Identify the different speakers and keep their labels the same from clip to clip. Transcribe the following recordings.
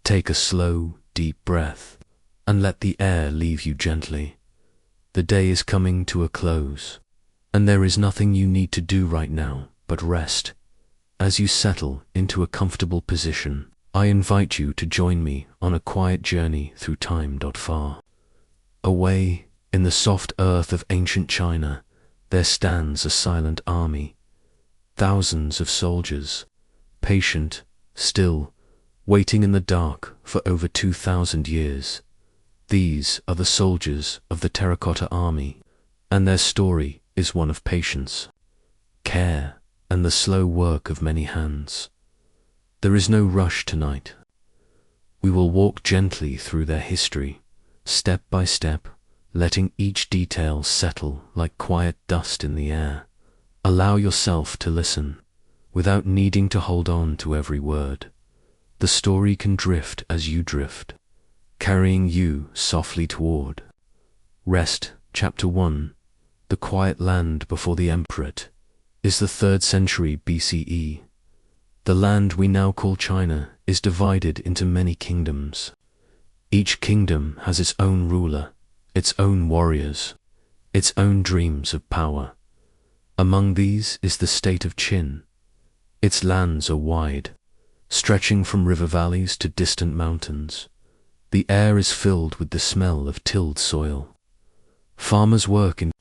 Speaker 1: Take a slow, deep breath, and let the air leave you gently. The day is coming to a close, and there is nothing you need to do right now but rest. As you settle into a comfortable position, I invite you to join me on a quiet journey through time. Far away, in the soft earth of ancient China, there stands a silent army. Thousands of soldiers, patient, still, waiting in the dark for over 2,000 years. These are the soldiers of the Terracotta Army, and their story is one of patience, care, and the slow work of many hands. There is no rush tonight. We will walk gently through their history, step by step, letting each detail settle like quiet dust in the air. Allow yourself to listen, without needing to hold on to every word. The story can drift as you drift, carrying you softly toward rest. Chapter 1. The quiet land before the Emperate is the 3rd century BCE. The land we now call China is divided into many kingdoms. Each kingdom has its own ruler, its own warriors, its own dreams of power. Among these is the state of Qin. Its lands are wide, stretching from river valleys to distant mountains. The air is filled with the smell of tilled soil. Farmers work in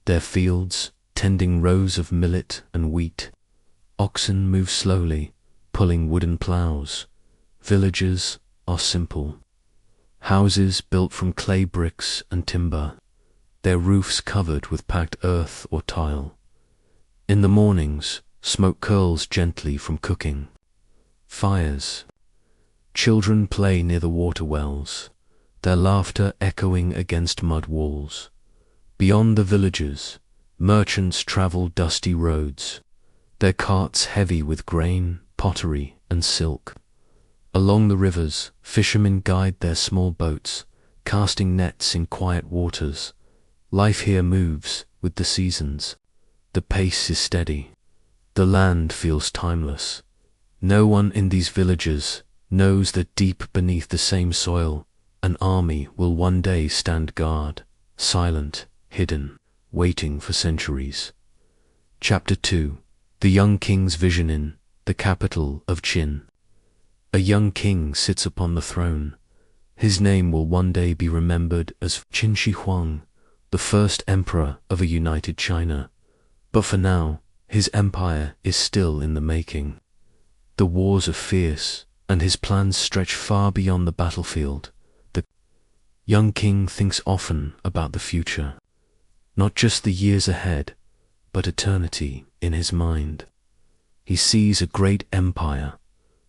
Speaker 1: their fields, tending rows of millet and wheat. Oxen move slowly, pulling wooden plows. Villages are simple. Houses built from clay bricks and timber, their roofs covered with packed earth or tile. In the mornings, smoke curls gently from cooking fires. Children play near the water wells, their laughter echoing against mud walls. Beyond the villages, merchants travel dusty roads, their carts heavy with grain, pottery, and silk. Along the rivers, fishermen guide their small boats, casting nets in quiet waters. Life here moves with the seasons. The pace is steady. The land feels timeless. No one in these villages knows that deep beneath the same soil, an army will one day stand guard, silent, hidden, waiting for centuries. Chapter 2. The young king's vision in the capital of Qin. A young king sits upon the throne. His name will one day be remembered as Qin Shi Huang, the first emperor of a united China. But for now, his empire is still in the making. The wars are fierce, and his plans stretch far beyond the battlefield. The young king thinks often about the future, not just the years ahead, but eternity in his mind. He sees a great empire,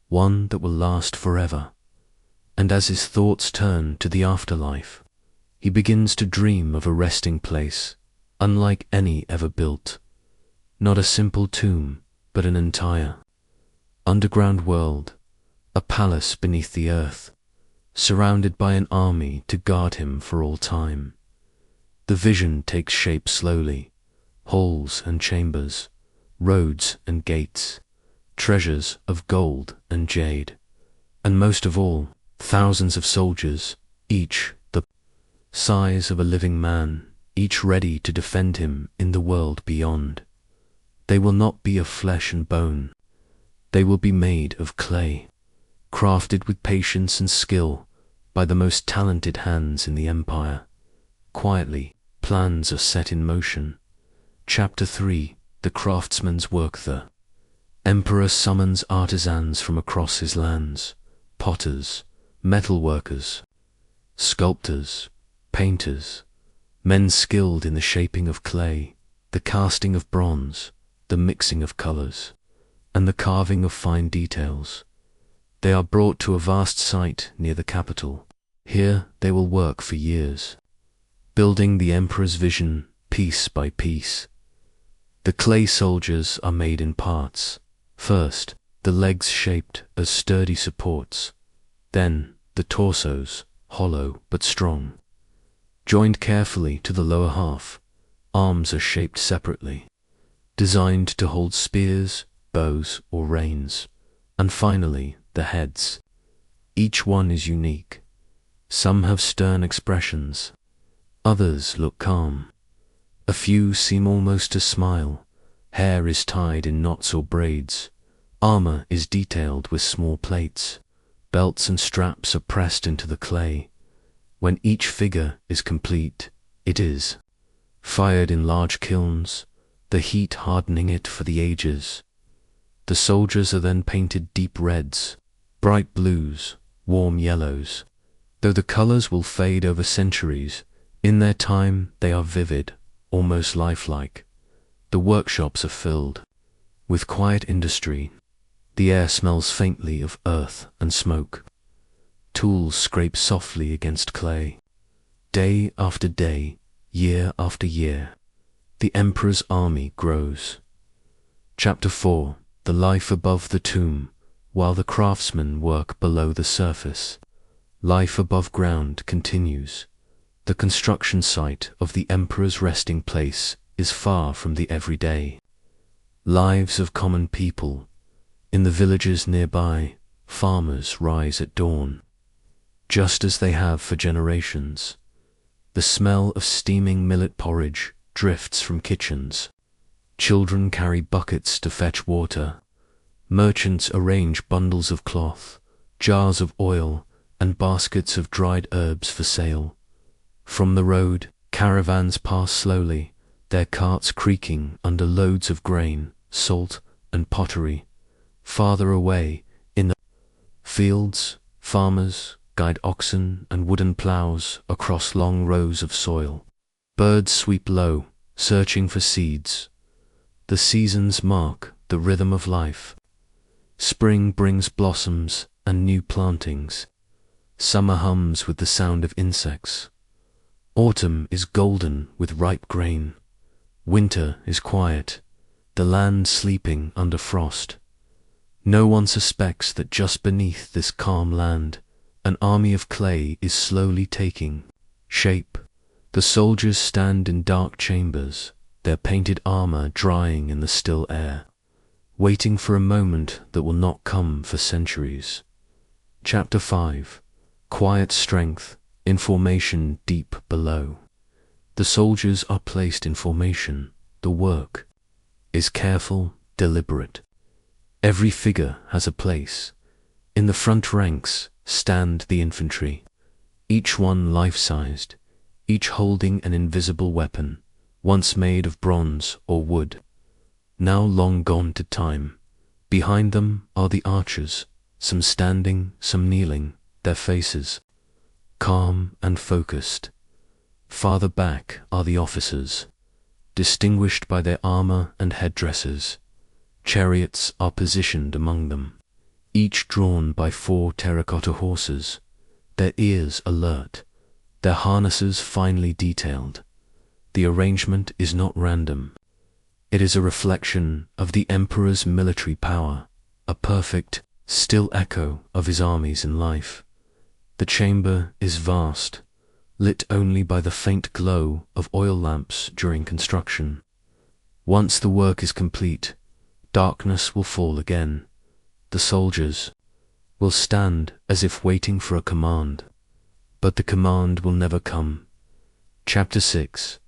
Speaker 1: one that will last forever. And as his thoughts turn to the afterlife, he begins to dream of a resting place, unlike any ever built. Not a simple tomb, but an entire underground world, a palace beneath the earth, surrounded by an army to guard him for all time. The vision takes shape slowly, halls and chambers, roads and gates, treasures of gold and jade, and most of all, thousands of soldiers, each the size of a living man, each ready to defend him in the world beyond. They will not be of flesh and bone. They will be made of clay, crafted with patience and skill by the most talented hands in the empire. Quietly, plans are set in motion. Chapter 3. The craftsman's work. The emperor summons artisans from across his lands, potters, metalworkers, sculptors, painters, men skilled in the shaping of clay, the casting of bronze, the mixing of colors, and the carving of fine details. They are brought to a vast site near the capital. Here they will work for years, building the emperor's vision piece by piece. The clay soldiers are made in parts. First, the legs shaped as sturdy supports, then the torsos, hollow but strong. Joined carefully to the lower half, arms are shaped separately, designed to hold spears, bows, or reins, and finally the heads. Each one is unique. Some have stern expressions. Others look calm. A few seem almost to smile. Hair is tied in knots or braids. Armor is detailed with small plates. Belts and straps are pressed into the clay. When each figure is complete, it is fired in large kilns, the heat hardening it for the ages. The soldiers are then painted deep reds, bright blues, warm yellows. Though the colors will fade over centuries, in their time they are vivid, almost lifelike. The workshops are filled with quiet industry. The air smells faintly of earth and smoke. Tools scrape softly against clay. Day after day, year after year, the Emperor's army grows. Chapter 4. The life above the tomb, while the craftsmen work below the surface. Life above ground continues. The construction site of the Emperor's resting place is far from the everyday. Lives of common people. In the villages nearby, farmers rise at dawn, just as they have for generations. The smell of steaming millet porridge drifts from kitchens. Children carry buckets to fetch water. Merchants arrange bundles of cloth, jars of oil, and baskets of dried herbs for sale. From the road, caravans pass slowly, their carts creaking under loads of grain, salt, and pottery. Farther away, in the fields, farmers guide oxen and wooden plows across long rows of soil. Birds sweep low, searching for seeds. The seasons mark the rhythm of life. Spring brings blossoms and new plantings. Summer hums with the sound of insects. Autumn is golden with ripe grain. Winter is quiet, the land sleeping under frost. No one suspects that just beneath this calm land, an army of clay is slowly taking shape. The soldiers stand in dark chambers, their painted armor drying in the still air, waiting for a moment that will not come for centuries. Chapter 5. Quiet strength, in formation deep below. The soldiers are placed in formation. The work is careful, deliberate. Every figure has a place. In the front ranks stand the infantry, each one life-sized, each holding an invisible weapon, once made of bronze or wood, now long gone to time. Behind them are the archers, some standing, some kneeling, their faces calm and focused. Farther back are the officers, distinguished by their armor and headdresses. Chariots are positioned among them, each drawn by 4 terracotta horses, their ears alert, their harnesses finely detailed. The arrangement is not random. It is a reflection of the Emperor's military power, a perfect, still echo of his armies in life. The chamber is vast, lit only by the faint glow of oil lamps during construction. Once the work is complete, darkness will fall again. The soldiers will stand as if waiting for a command, but the command will never come. Chapter 6.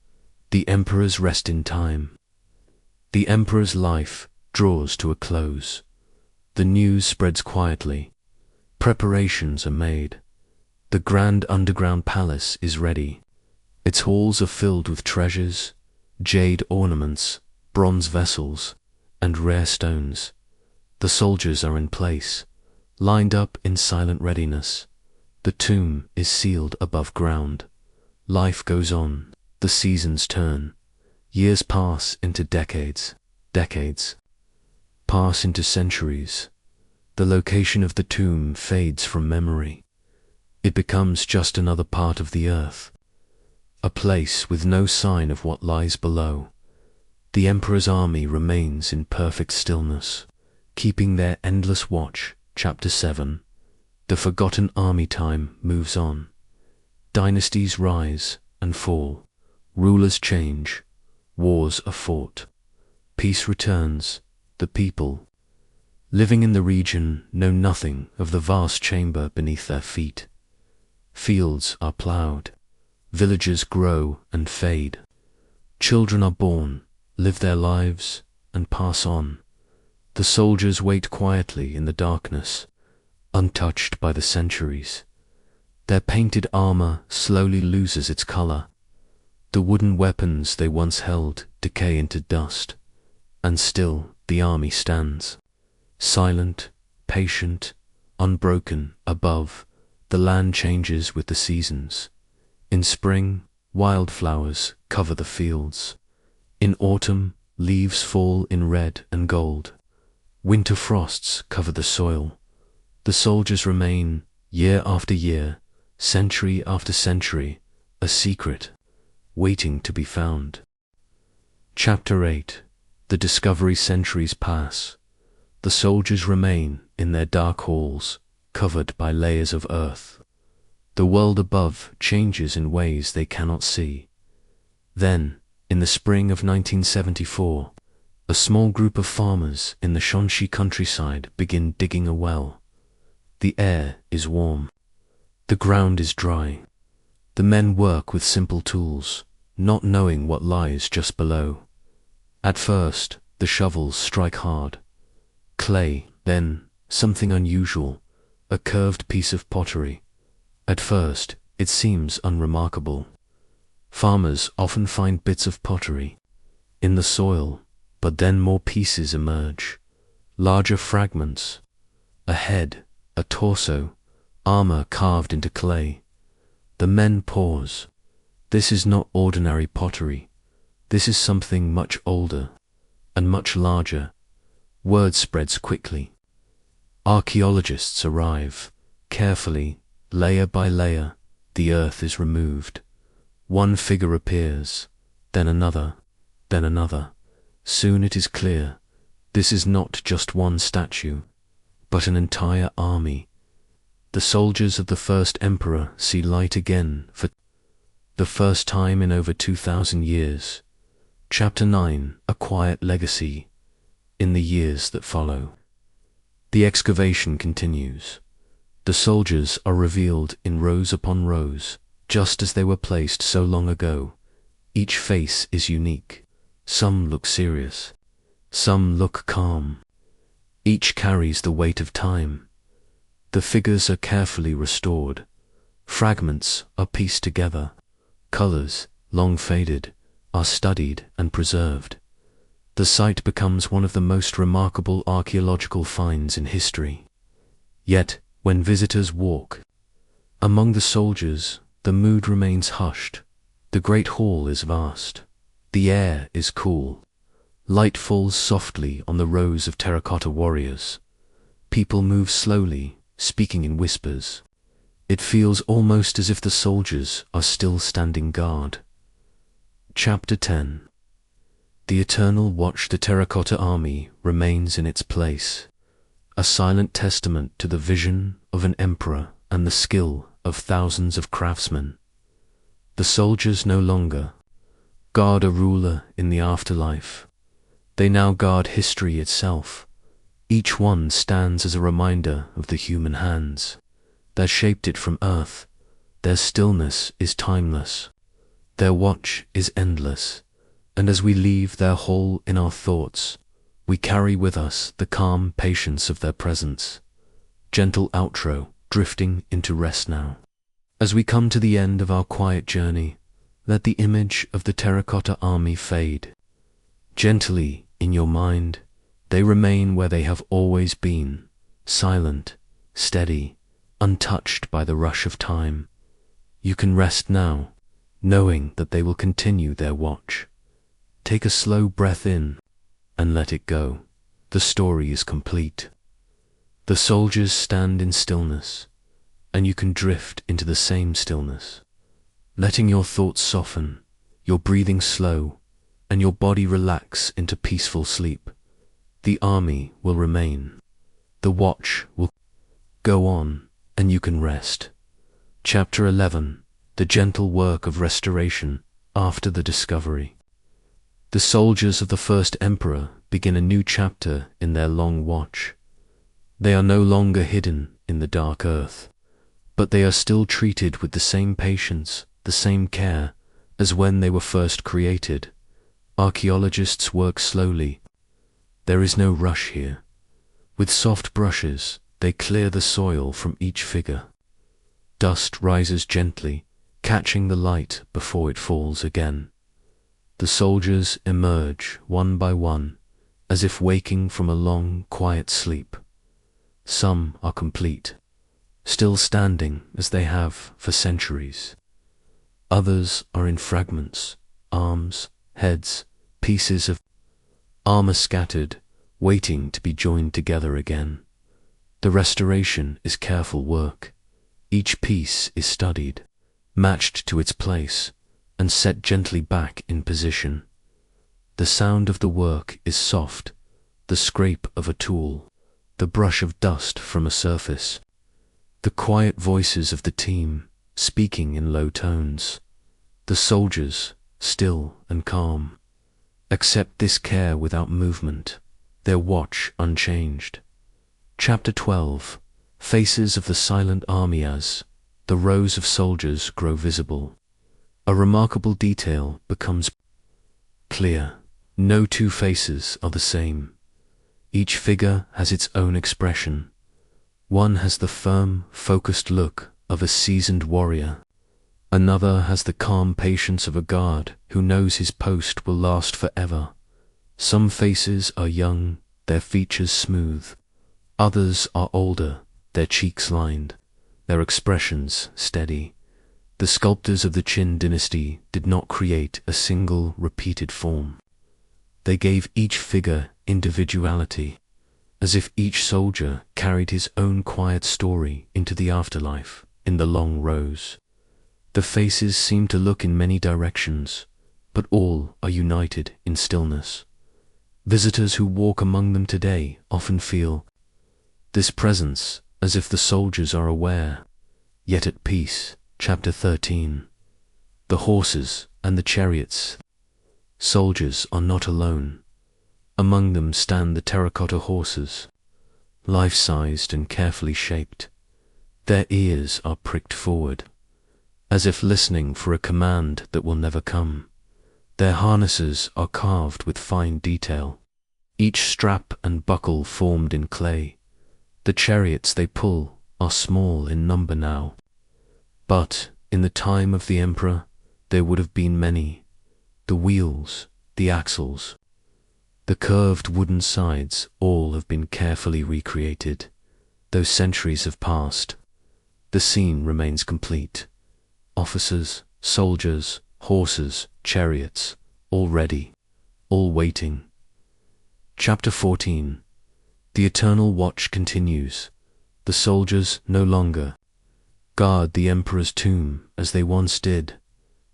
Speaker 1: The Emperor's rest in time. The Emperor's life draws to a close. The news spreads quietly. Preparations are made. The grand underground palace is ready. Its halls are filled with treasures, jade ornaments, bronze vessels, and rare stones. The soldiers are in place, lined up in silent readiness. The tomb is sealed above ground. Life goes on. The seasons turn. Years pass into decades. Decades pass into centuries. The location of the tomb fades from memory. It becomes just another part of the earth, a place with no sign of what lies below. The Emperor's army remains in perfect stillness, keeping their endless watch. Chapter 7. The forgotten army time moves on. Dynasties rise and fall. Rulers change. Wars are fought. Peace returns. The people living in the region, know nothing of the vast chamber beneath their feet. Fields are ploughed, villages grow and fade. Children are born, live their lives, and pass on. The soldiers wait quietly in the darkness, untouched by the centuries. Their painted armor slowly loses its color. The wooden weapons they once held decay into dust, and still the army stands. Silent, patient, unbroken. Above, the land changes with the seasons. In spring, wildflowers cover the fields. In autumn, leaves fall in red and gold. Winter frosts cover the soil. The soldiers remain, year after year, century after century, a secret, waiting to be found. Chapter 8. The Discovery. Centuries pass. The soldiers remain in their dark halls, covered by layers of earth. The world above changes in ways they cannot see. Then, in the spring of 1974, a small group of farmers in the Shanxi countryside begin digging a well. The air is warm. The ground is dry. The men work with simple tools, not knowing what lies just below. At first, the shovels strike hard. Clay, then something unusual, a curved piece of pottery. At first, it seems unremarkable. Farmers often find bits of pottery in the soil, but then more pieces emerge, larger fragments, a head, a torso, armor carved into clay. The men pause. This is not ordinary pottery. This is something much older and much larger. Word spreads quickly. Archaeologists arrive. Carefully, layer by layer, the earth is removed. One figure appears, then another, then another. Soon it is clear, this is not just one statue, but an entire army. The soldiers of the first emperor see light again for the first time in over 2,000 years. Chapter 9. A Quiet Legacy. In the years that follow, the excavation continues. The soldiers are revealed in rows upon rows, just as they were placed so long ago. Each face is unique. Some look serious. Some look calm. Each carries the weight of time. The figures are carefully restored. Fragments are pieced together. Colors, long faded, are studied and preserved. The site becomes one of the most remarkable archaeological finds in history. Yet, when visitors walk among the soldiers, the mood remains hushed. The great hall is vast. The air is cool. Light falls softly on the rows of terracotta warriors. People move slowly, speaking in whispers. It feels almost as if the soldiers are still standing guard. Chapter 10. The eternal watch. The Terracotta Army remains in its place, a silent testament to the vision of an emperor and the skill of thousands of craftsmen. The soldiers no longer guard a ruler in the afterlife. They now guard history itself. Each one stands as a reminder of the human hands that shaped it from earth. Their stillness is timeless. Their watch is endless. And as we leave their hall in our thoughts, we carry with us the calm patience of their presence. Gentle outro, drifting into rest now. As we come to the end of our quiet journey, let the image of the Terracotta Army fade. Gently in your mind, they remain where they have always been, silent, steady, untouched by the rush of time. You can rest now, knowing that they will continue their watch. Take a slow breath in and let it go. The story is complete. The soldiers stand in stillness, and you can drift into the same stillness, letting your thoughts soften, your breathing slow, and your body relax into peaceful sleep. The army will remain. The watch will go on, and you can rest. Chapter 11. The gentle work of restoration after the discovery. The soldiers of the first emperor begin a new chapter in their long watch. They are no longer hidden in the dark earth, but they are still treated with the same patience, the same care, as when they were first created. Archaeologists work slowly. There is no rush here. With soft brushes, they clear the soil from each figure. Dust rises gently, catching the light before it falls again. The soldiers emerge one by one, as if waking from a long, quiet sleep. Some are complete, still standing as they have for centuries. Others are in fragments, arms, heads, pieces of armor scattered, waiting to be joined together again. The restoration is careful work. Each piece is studied, matched to its place, and set gently back in position. The sound of the work is soft, the scrape of a tool, the brush of dust from a surface. The quiet voices of the team, speaking in low tones. The soldiers, still and calm, accept this care without movement, their watch unchanged. Chapter 12. Faces of the silent army. As the rows of soldiers grow visible, a remarkable detail becomes clear. No two faces are the same. Each figure has its own expression. One has the firm, focused look of a seasoned warrior. Another has the calm patience of a guard who knows his post will last forever. Some faces are young, their features smooth. Others are older, their cheeks lined, their expressions steady. The sculptors of the Qin dynasty did not create a single repeated form. They gave each figure individuality, as if each soldier carried his own quiet story into the afterlife in the long rows. The faces seem to look in many directions, but all are united in stillness. Visitors who walk among them today often feel this presence, as if the soldiers are aware, yet at peace. Chapter 13. The horses and the chariots. Soldiers are not alone. Among them stand the terracotta horses, life-sized and carefully shaped. Their ears are pricked forward, as if listening for a command that will never come. Their harnesses are carved with fine detail, each strap and buckle formed in clay. The chariots they pull are small in number now, but in the time of the emperor there would have been many. The wheels, the axles, the curved wooden sides, all have been carefully recreated. Though centuries have passed, the scene remains complete. Officers, soldiers, horses, chariots, all ready, all waiting. Chapter 14. The eternal watch continues. The soldiers no longer guard the emperor's tomb as they once did.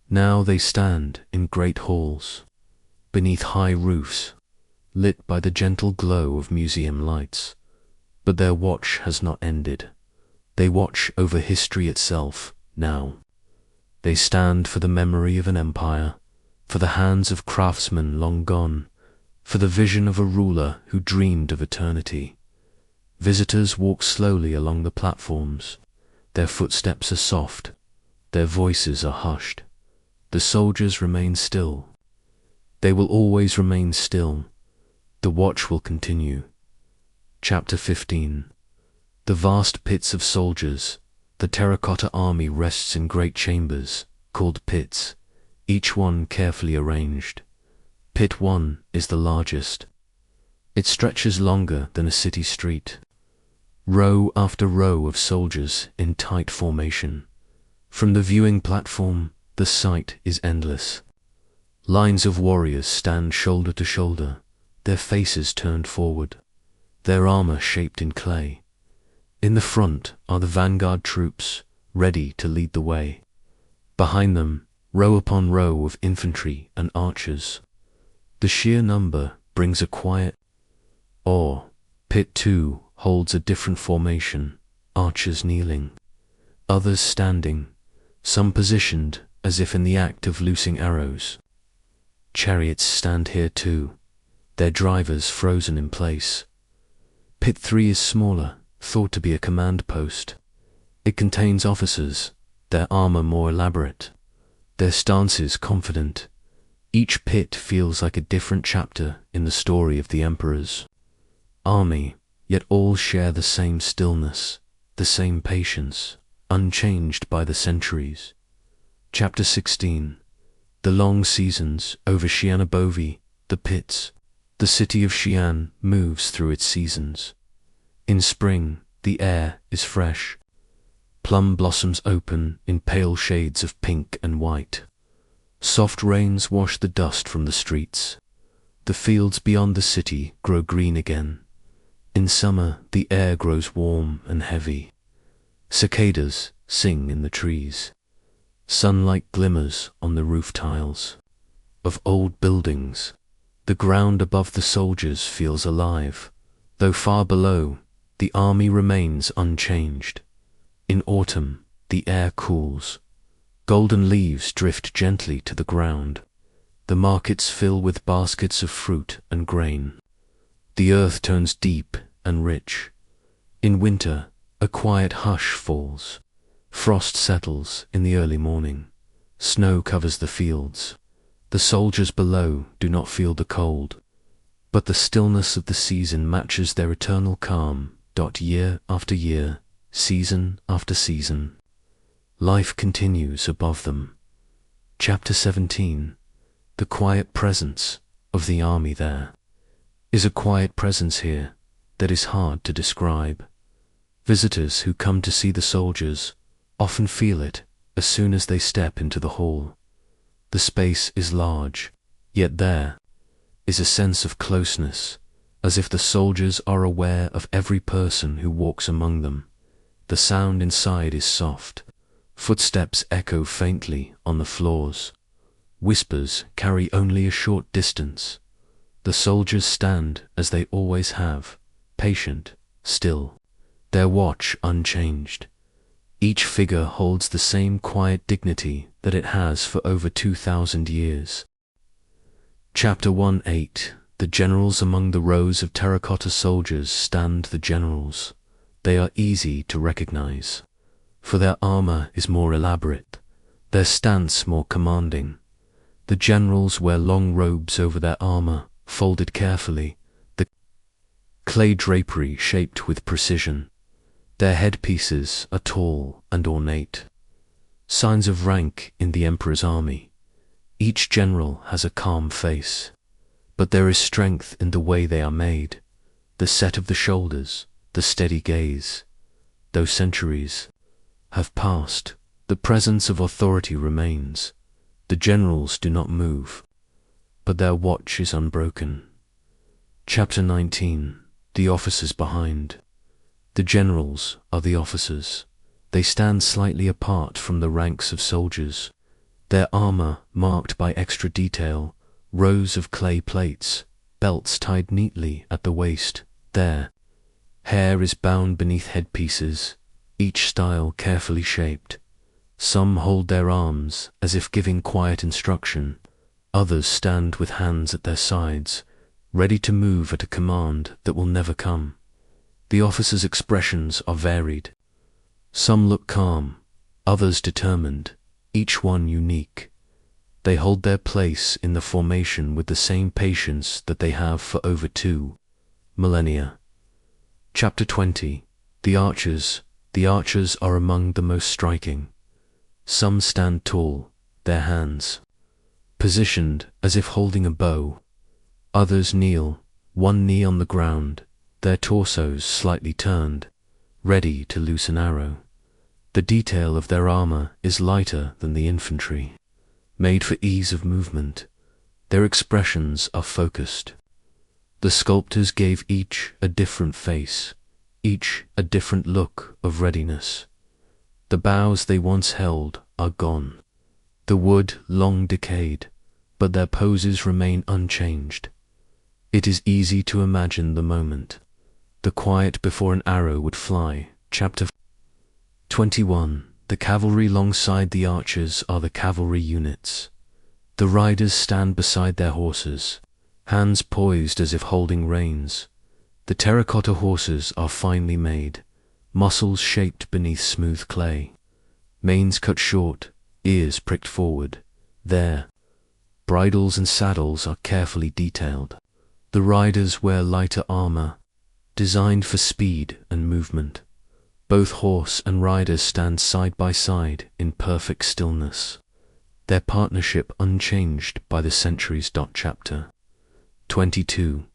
Speaker 1: Now they stand in great halls, beneath high roofs, lit by the gentle glow of museum lights. But their watch has not ended. They watch over history itself now. They stand for the memory of an empire, for the hands of craftsmen long gone, for the vision of a ruler who dreamed of eternity. Visitors walk slowly along the platforms. Their footsteps are soft, their voices are hushed. The soldiers remain still. They will always remain still. The watch will continue. Chapter 15. The vast pits of soldiers. The Terracotta Army rests in great chambers, called pits, each one carefully arranged. Pit 1 is the largest. It stretches longer than a city street. Row after row of soldiers in tight formation. From the viewing platform, the sight is endless. Lines of warriors stand shoulder to shoulder, their faces turned forward, their armor shaped in clay. In the front are the vanguard troops, ready to lead the way. Behind them, row upon row of infantry and archers. The sheer number brings a quiet awe. Pit 2 holds a different formation, archers kneeling, others standing, some positioned as if in the act of loosing arrows. Chariots stand here too, their drivers frozen in place. Pit 3 is smaller, thought to be a command post. It contains officers, their armor more elaborate, their stances confident. Each pit feels like a different chapter in the story of the emperor's army, yet all share the same stillness, the same patience, unchanged by the centuries. Chapter 16. The long seasons over Xianabovi, the pits. The city of Xi'an moves through its seasons. In spring, the air is fresh. Plum blossoms open in pale shades of pink and white. Soft rains wash the dust from the streets. The fields beyond the city grow green again. In summer, the air grows warm and heavy. Cicadas sing in the trees. Sunlight glimmers on the roof tiles of old buildings. The ground above the soldiers feels alive, though far below, the army remains unchanged. In autumn, the air cools. Golden leaves drift gently to the ground. The markets fill with baskets of fruit and grain. The earth turns deep and rich. In winter, a quiet hush falls. Frost settles in the early morning. Snow covers the fields. The soldiers below do not feel the cold, but the stillness of the season matches their eternal calm. Year after year, season after season, life continues above them. Chapter 17. The quiet presence of the army. There is a quiet presence here that is hard to describe. Visitors who come to see the soldiers often feel it as soon as they step into the hall. The space is large, yet there is a sense of closeness, as if the soldiers are aware of every person who walks among them. The sound inside is soft. Footsteps echo faintly on the floors. Whispers carry only a short distance. The soldiers stand as they always have, patient, still, their watch unchanged. Each figure holds the same quiet dignity that it has for over 2,000 years. Chapter 1:8. The generals. Among the rows of terracotta soldiers stand the generals. They are easy to recognize, for their armor is more elaborate, their stance more commanding. The generals wear long robes over their armor, folded carefully, the clay drapery shaped with precision. Their headpieces are tall and ornate, signs of rank in the emperor's army. Each general has a calm face, but there is strength in the way they are made, the set of the shoulders, the steady gaze. Though centuries have passed, the presence of authority remains. The generals do not move, but their watch is unbroken. Chapter 19. The officers behind. The generals are the officers. They stand slightly apart from the ranks of soldiers, their armor marked by extra detail, rows of clay plates, belts tied neatly at the waist. Their hair is bound beneath headpieces, each style carefully shaped. Some hold their arms as if giving quiet instruction. Others stand with hands at their sides, ready to move at a command that will never come. The officers' expressions are varied. Some look calm, others determined, each one unique. They hold their place in the formation with the same patience that they have for over 2 millennia. Chapter 20. The archers. The archers are among the most striking. Some stand tall, their hands positioned as if holding a bow. Others kneel, one knee on the ground, their torsos slightly turned, ready to loose an arrow. The detail of their armor is lighter than the infantry, made for ease of movement. Their expressions are focused. The sculptors gave each a different face, each a different look of readiness. The bows they once held are gone, the wood long decayed, but their poses remain unchanged. It is easy to imagine the moment, the quiet before an arrow would fly. Chapter 21. The cavalry. Alongside the archers are the cavalry units. The riders stand beside their horses, hands poised as if holding reins. The terracotta horses are finely made, muscles shaped beneath smooth clay, manes cut short, ears pricked forward. Their bridles and saddles are carefully detailed. The riders wear lighter armor, designed for speed and movement. Both horse and rider stand side by side in perfect stillness, their partnership unchanged by the centuries. Chapter 22.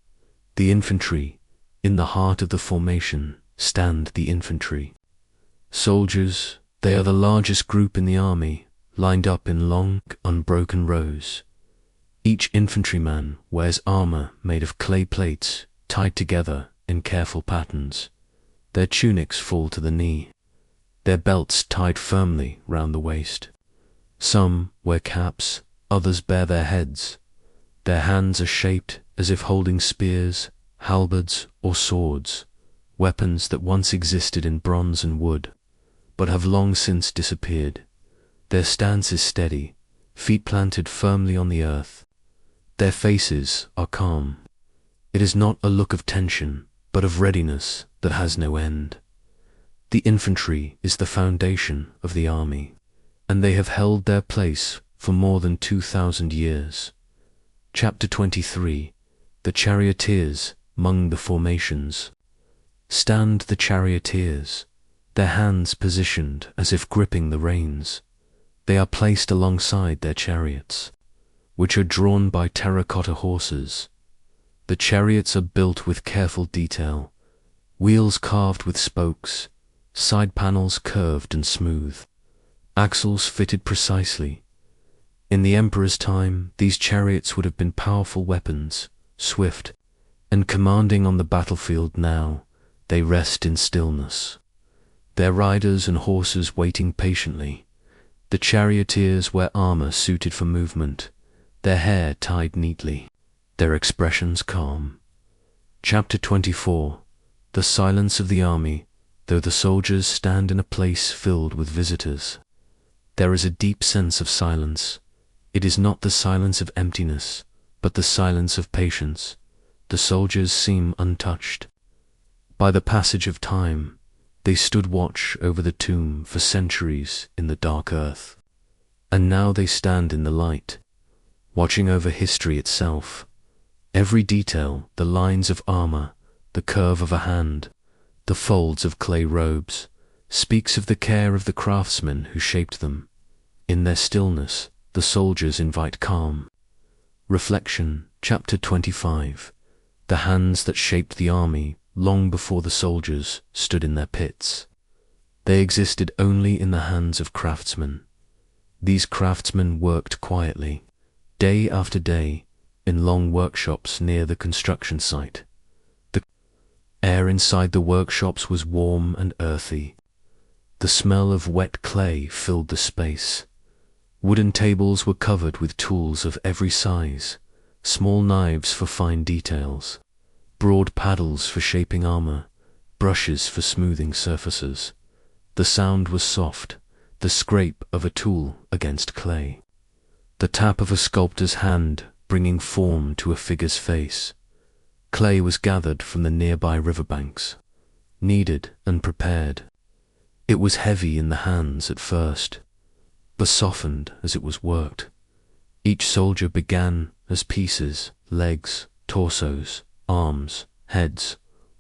Speaker 1: The infantry. In the heart of the formation stand the infantry. Soldiers, they are the largest group in the army, lined up in long, unbroken rows. Each infantryman wears armor made of clay plates tied together in careful patterns. Their tunics fall to the knee, their belts tied firmly round the waist. Some wear caps, others bare their heads. Their hands are shaped as if holding spears, halberds, or swords, weapons that once existed in bronze and wood, but have long since disappeared. Their stance is steady, feet planted firmly on the earth. Their faces are calm. It is not a look of tension, but of readiness that has no end. The infantry is the foundation of the army, and they have held their place for more than 2,000 years. Chapter 23. The charioteers among the formations. Stand the charioteers, their hands positioned as if gripping the reins. They are placed alongside their chariots, which are drawn by terracotta horses. The chariots are built with careful detail, wheels carved with spokes, side panels curved and smooth, axles fitted precisely. In the emperor's time, these chariots would have been powerful weapons, swift and commanding on the battlefield. Now they rest in stillness, their riders and horses waiting patiently. The charioteers wear armor suited for movement, their hair tied neatly, their expressions calm. Chapter 24. The silence of the army. Though the soldiers stand in a place filled with visitors, there is a deep sense of silence. It is not the silence of emptiness, but the silence of patience. The soldiers seem untouched. By the passage of time, they stood watch over the tomb for centuries in the dark earth, and now they stand in the light, watching over history itself. Every detail, the lines of armor, the curve of a hand, the folds of clay robes, speaks of the care of the craftsmen who shaped them. In their stillness, the soldiers invite calm. Reflection. Chapter 25. The hands that shaped the army long before the soldiers stood in their pits. They existed only in the hands of craftsmen. These craftsmen worked quietly, day after day, in long workshops near the construction site. The air inside the workshops was warm and earthy. The smell of wet clay filled the space. Wooden tables were covered with tools of every size, small knives for fine details, broad paddles for shaping armor, brushes for smoothing surfaces. The sound was soft, the scrape of a tool against clay, the tap of a sculptor's hand bringing form to a figure's face. Clay was gathered from the nearby riverbanks, kneaded and prepared. It was heavy in the hands at first, but softened as it was worked. Each soldier began as pieces, legs, torsos, arms, heads,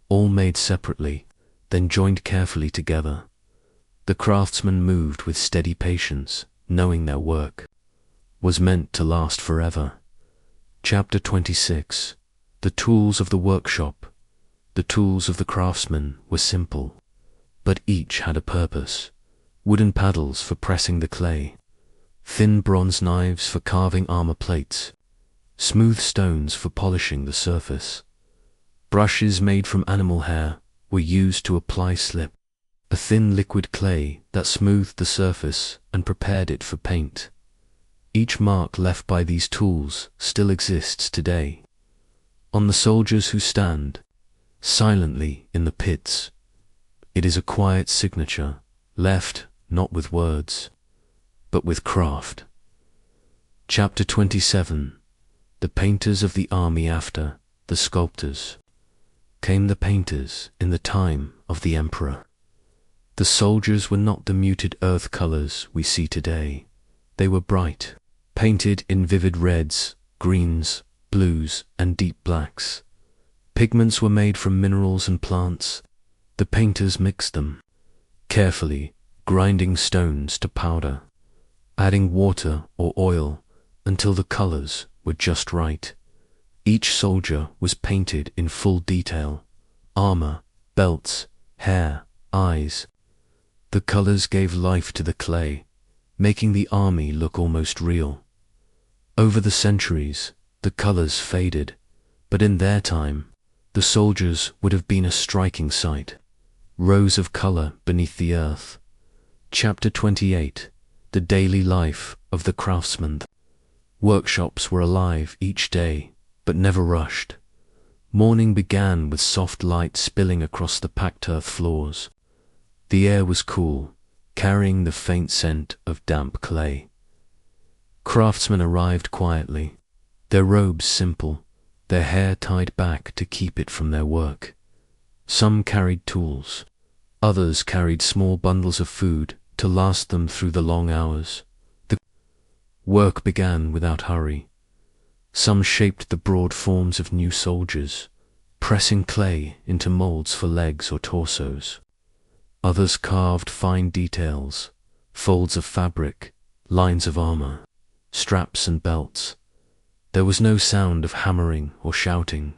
Speaker 1: all made separately, then joined carefully together. The craftsmen moved with steady patience, knowing their work was meant to last forever. Chapter 26. The tools of the workshop. The tools of the craftsmen were simple, but each had a purpose. Wooden paddles for pressing the clay, thin bronze knives for carving armor plates, smooth stones for polishing the surface. Brushes made from animal hair were used to apply slip, a thin liquid clay that smoothed the surface and prepared it for paint. Each mark left by these tools still exists today. On the soldiers who stand silently in the pits, it is a quiet signature, left not with words, but with craft. Chapter 27. The painters of the army after, the sculptors. came the painters in the time of the emperor. The soldiers were not the muted earth colors we see today. They were bright, painted in vivid reds, greens, blues, and deep blacks. Pigments were made from minerals and plants. The painters mixed them, carefully grinding stones to powder, adding water or oil until the colors were just right. Each soldier was painted in full detail: armor, belts, hair, eyes. The colors gave life to the clay, making the army look almost real. Over the centuries, the colors faded, but in their time, the soldiers would have been a striking sight. Rows of color beneath the earth. Chapter 28. The daily life of the craftsman. Workshops were alive each day, but never rushed. Morning began with soft light spilling across the packed earth floors. The air was cool, carrying the faint scent of damp clay. Craftsmen arrived quietly, their robes simple, their hair tied back to keep it from their work. Some carried tools, others carried small bundles of food to last them through the long hours. The work began without hurry. Some shaped the broad forms of new soldiers, pressing clay into molds for legs or torsos. Others carved fine details, folds of fabric, lines of armor, straps and belts. There was no sound of hammering or shouting,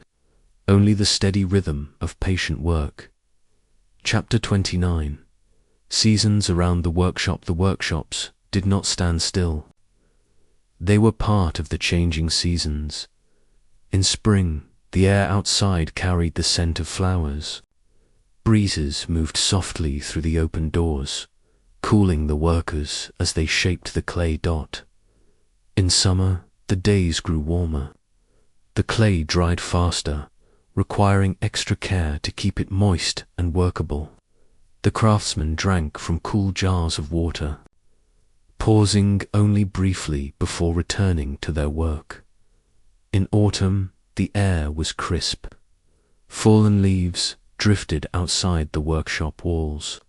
Speaker 1: only the steady rhythm of patient work. Chapter 29. Seasons around the workshop. The workshops did not stand still. They were part of the changing seasons. In spring, the air outside carried the scent of flowers. Breezes moved softly through the open doors, cooling the workers as they shaped the clay dot. In summer, the days grew warmer. The clay dried faster, requiring extra care to keep it moist and workable. The craftsmen drank from cool jars of water, pausing only briefly before returning to their work. In autumn, the air was crisp. Fallen leaves drifted outside the workshop walls.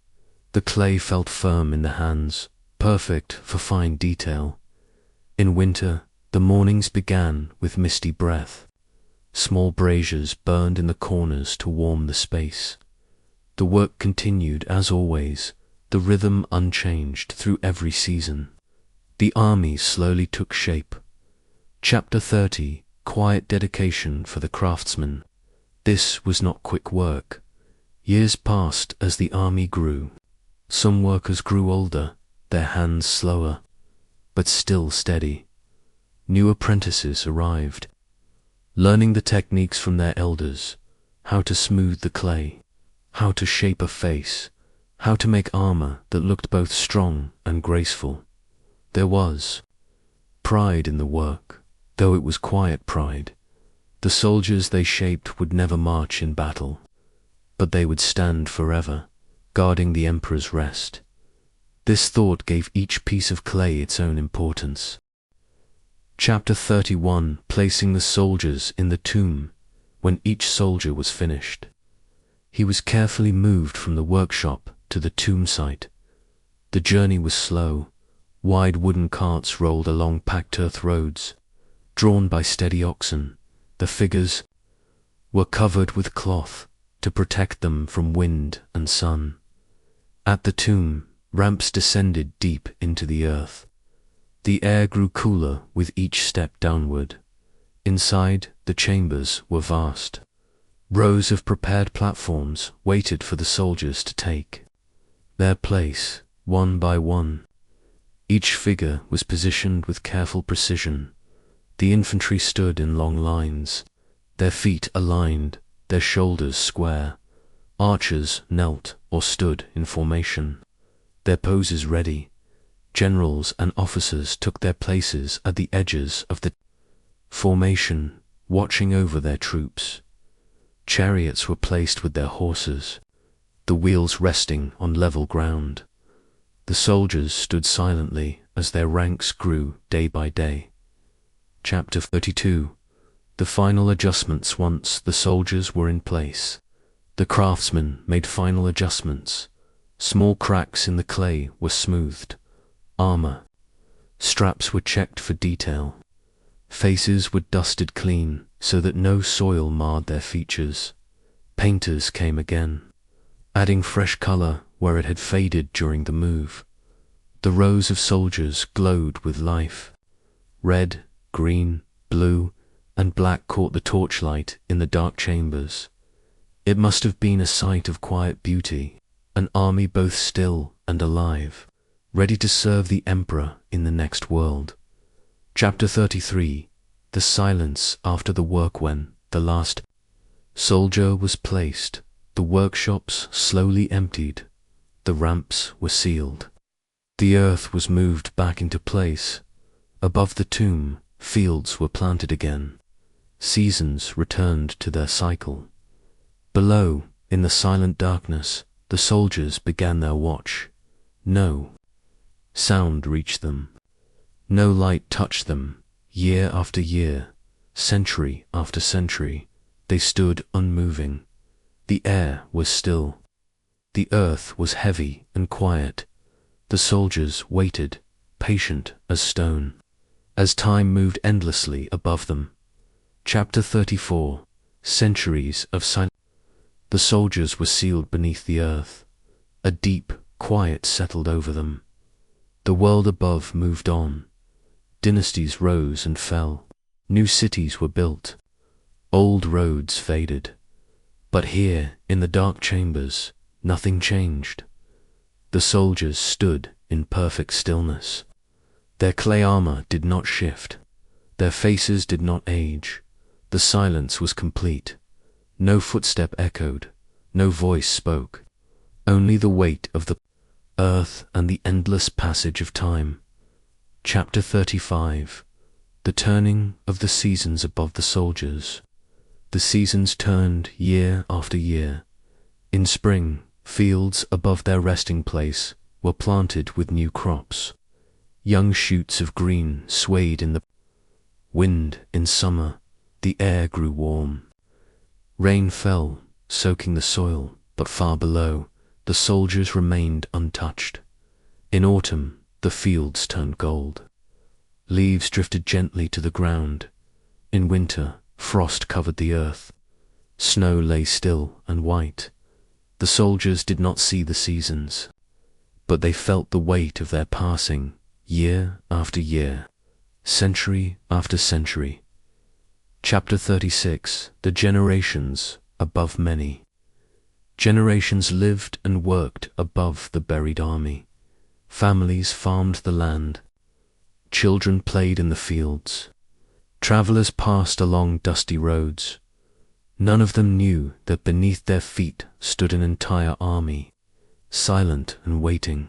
Speaker 1: The clay felt firm in the hands, perfect for fine detail. In winter, the mornings began with misty breath. Small braziers burned in the corners to warm the space. The work continued as always, the rhythm unchanged through every season. The army slowly took shape. Chapter 30. Quiet dedication for the craftsman. This was not quick work. Years passed as the army grew. Some workers grew older, their hands slower, but still steady. New apprentices arrived, learning the techniques from their elders: how to smooth the clay, how to shape a face, how to make armor that looked both strong and graceful. There was pride in the work, though it was quiet pride. The soldiers they shaped would never march in battle, but they would stand forever, guarding the emperor's rest. This thought gave each piece of clay its own importance. Chapter 31. Placing the soldiers in the tomb. When each soldier was finished, he was carefully moved from the workshop to the tomb site. The journey was slow. Wide wooden carts rolled along packed earth roads, drawn by steady oxen. The figures were covered with cloth to protect them from wind and sun. At the tomb, ramps descended deep into the earth. The air grew cooler with each step downward. Inside, the chambers were vast. Rows of prepared platforms waited for the soldiers to take their place, one by one. Each figure was positioned with careful precision. The infantry stood in long lines, their feet aligned, their shoulders square. Archers knelt or stood in formation, their poses ready. Generals and officers took their places at the edges of the formation, watching over their troops. Chariots were placed with their horses, the wheels resting on level ground. The soldiers stood silently as their ranks grew day by day. Chapter 32. The final adjustments. Once the soldiers were in place, The craftsmen made final adjustments. Small cracks in the clay were smoothed. Armor straps were checked for detail. Faces were dusted clean so that no soil marred their features. Painters came again, adding fresh color where it had faded during the move. The rows of soldiers glowed with life. Red, green, blue, and black caught the torchlight in the dark chambers. It must have been a sight of quiet beauty, an army both still and alive, ready to serve the emperor in the next world. Chapter 33. The silence after the work. When the last soldier was placed, the workshops slowly emptied. The ramps were sealed. The earth was moved back into place. Above the tomb, fields were planted again. Seasons returned to their cycle. Below, in the silent darkness, the soldiers began their watch. No sound reached them. No light touched them. Year after year, century after century, they stood unmoving. The air was still. The earth was heavy and quiet. The soldiers waited, patient as stone, as time moved endlessly above them. Chapter 34. Centuries of silence. The soldiers were sealed beneath the earth. A deep quiet settled over them. The world above moved on. Dynasties rose and fell. New cities were built. Old roads faded. But here, in the dark chambers, nothing changed. The soldiers stood in perfect stillness. Their clay armor did not shift. Their faces did not age. The silence was complete. No footstep echoed. No voice spoke. Only the weight of the earth and the endless passage of time. Chapter 35. The turning of the seasons above the soldiers. The seasons turned year after year. In spring, fields above their resting place were planted with new crops. Young shoots of green swayed in the wind. In summer, the air grew warm. Rain fell, soaking the soil, but far below, the soldiers remained untouched. In autumn, the fields turned gold. Leaves drifted gently to the ground. In winter, frost covered the earth. Snow lay still and white. The soldiers did not see the seasons, but they felt the weight of their passing, year after year, century after century. Chapter 36. The generations above many. Generations lived and worked above the buried army. Families farmed the land. Children played in the fields. Travelers passed along dusty roads. None of them knew that beneath their feet stood an entire army, silent and waiting.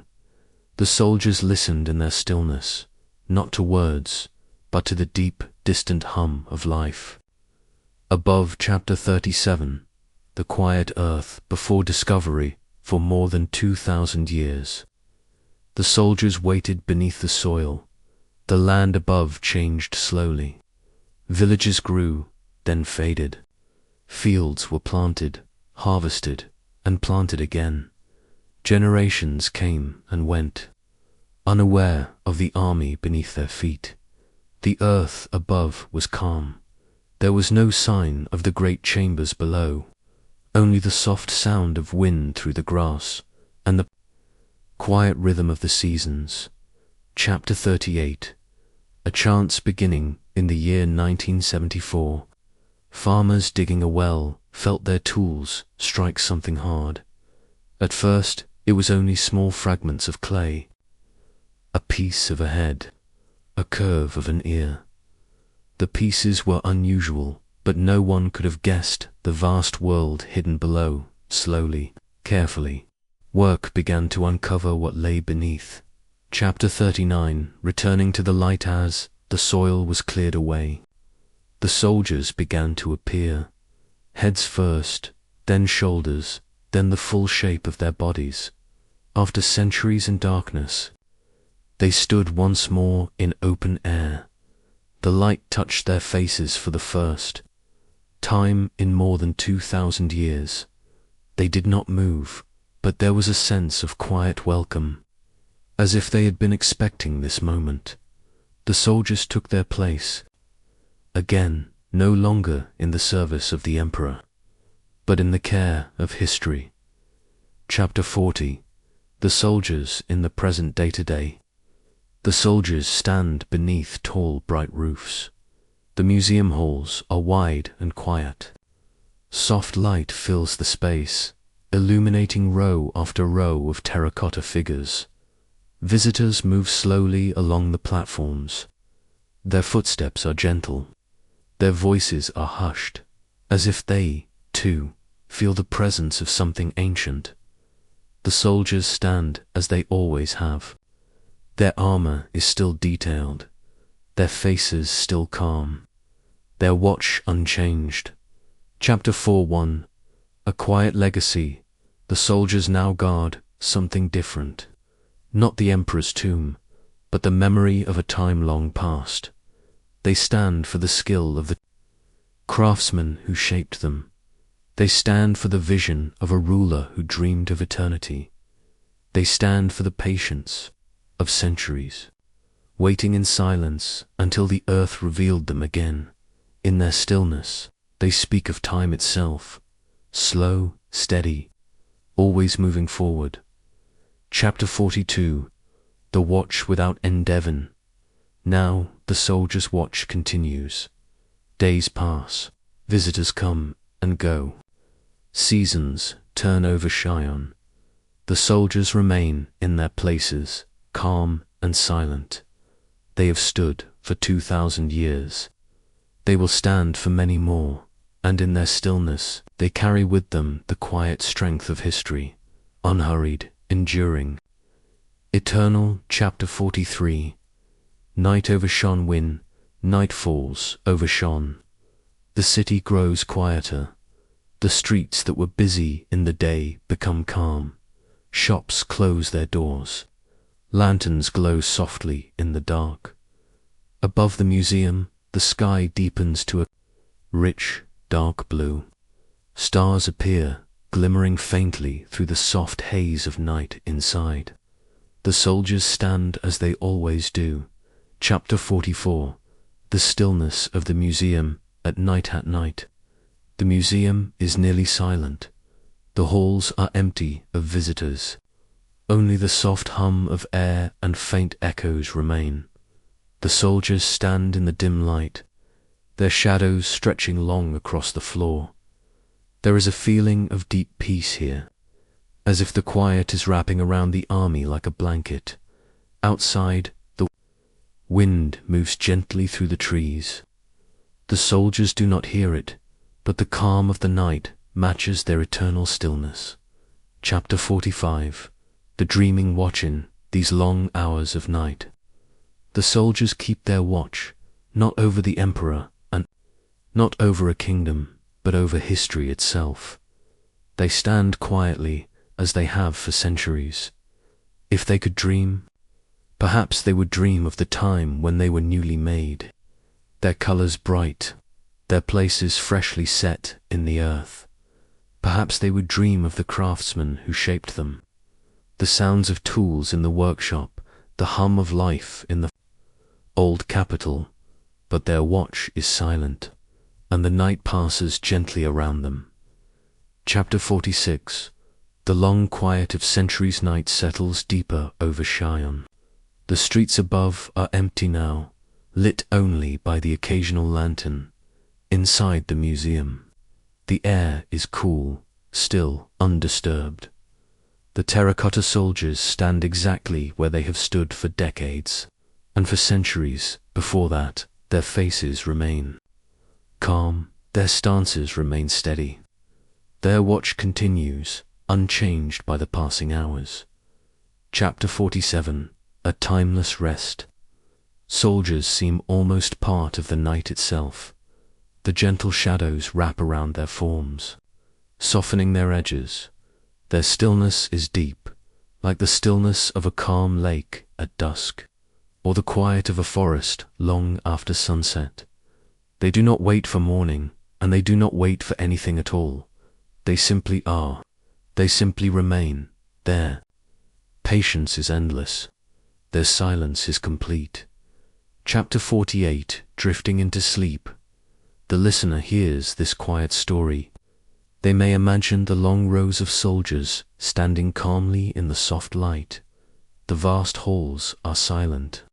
Speaker 1: The soldiers listened in their stillness, not to words, but to the deep, distant hum of life. Above. Chapter 37. The quiet earth before discovery for more than 2,000 years. The soldiers waited beneath the soil. The land above changed slowly. Villages grew, then faded. Fields were planted, harvested, and planted again. Generations came and went, unaware of the army beneath their feet. The earth above was calm. There was no sign of the great chambers below, only the soft sound of wind through the grass and the quiet rhythm of the seasons. Chapter 38. A chance beginning in the year 1974. Farmers digging a well felt their tools strike something hard. At first, it was only small fragments of clay. A piece of a head, a curve of an ear. The pieces were unusual, but no one could have guessed the vast world hidden below. Slowly, carefully, work began to uncover what lay beneath. Chapter 39. Returning to the light. As the soil was cleared away, the soldiers began to appear. Heads first, then shoulders, then the full shape of their bodies. After centuries in darkness, they stood once more in open air. The light touched their faces for the first time in more than 2,000 years. They did not move, but there was a sense of quiet welcome, as if they had been expecting this moment. The soldiers took their place, again, no longer in the service of the emperor, but in the care of history. Chapter 40. The soldiers in the present day-to-day. The soldiers stand beneath tall, bright roofs. The museum halls are wide and quiet. Soft light fills the space, illuminating row after row of terracotta figures. Visitors move slowly along the platforms. Their footsteps are gentle. Their voices are hushed, as if they, too, feel the presence of something ancient. The soldiers stand as they always have. Their armor is still detailed, their faces still calm, their watch unchanged. Chapter 4:1. A quiet legacy. The soldiers now guard something different. Not the emperor's tomb, but the memory of a time long past. They stand for the skill of the craftsmen who shaped them. They stand for the vision of a ruler who dreamed of eternity. They stand for the patience of centuries, waiting in silence until the earth revealed them again. In their stillness, they speak of time itself, slow, steady, always moving forward. Chapter 42. The watch without endeavor. Now the soldier's watch continues. Days pass, visitors come and go. Seasons turn over Cheyenne. The soldiers remain in their places, calm and silent. They have stood for 2,000 years. They will stand for many more, and in their stillness they carry with them the quiet strength of history, unhurried, enduring. Eternal. Chapter 43. Night overshone Win, night falls over Shon. The city grows quieter. The streets that were busy in the day become calm. Shops close their doors. Lanterns glow softly in the dark. Above the museum, the sky deepens to a rich, dark blue. Stars appear, glimmering faintly through the soft haze of night inside. The soldiers stand as they always do. Chapter 44. The stillness of the museum at night. The museum is nearly silent. The halls are empty of visitors. Only the soft hum of air and faint echoes remain. The soldiers stand in the dim light, their shadows stretching long across the floor. There is a feeling of deep peace here, as if the quiet is wrapping around the army like a blanket. Outside, the wind moves gently through the trees. The soldiers do not hear it, but the calm of the night matches their eternal stillness. Chapter 45. The dreaming watch in these long hours of night. The soldiers keep their watch, not over the emperor and not over a kingdom, but over history itself. They stand quietly as they have for centuries. If they could dream, perhaps they would dream of the time when they were newly made, their colors bright, their places freshly set in the earth. Perhaps they would dream of the craftsmen who shaped them, the sounds of tools in the workshop, the hum of life in the old capital. But their watch is silent, and the night passes gently around them. Chapter 46. The long quiet of centuries' night settles deeper over Cheyenne. The streets above are empty now, lit only by the occasional lantern. Inside the museum, the air is cool, still, undisturbed. The terracotta soldiers stand exactly where they have stood for decades, and for centuries before that. Their faces remain calm, their stances remain steady. Their watch continues, unchanged by the passing hours. Chapter 47. A timeless rest. Soldiers seem almost part of the night itself. The gentle shadows wrap around their forms, softening their edges. Their stillness is deep, like the stillness of a calm lake at dusk, or the quiet of a forest long after sunset. They do not wait for morning, and they do not wait for anything at all. They simply are, They simply remain there. Patience is endless. Their silence is complete. Chapter 48, Drifting into Sleep. The listener hears this quiet story. They may imagine the long rows of soldiers standing calmly in the soft light. The vast halls are silent.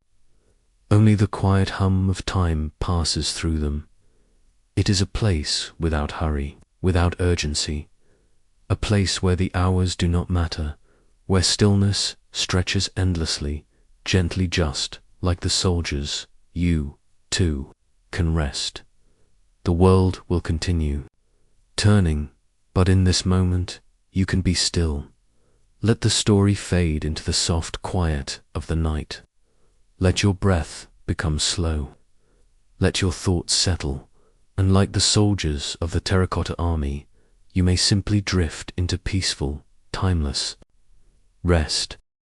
Speaker 1: Only the quiet hum of time passes through them. It is a place without hurry, without urgency. A place where the hours do not matter, where stillness stretches endlessly, gently, just like the soldiers. You, too, can rest. The world will continue, turning, but in this moment you can be still. Let the story fade into the soft quiet of the night. Let your breath become slow. Let your thoughts settle, and like the soldiers of the Terracotta Army, you may simply drift into peaceful, timeless rest.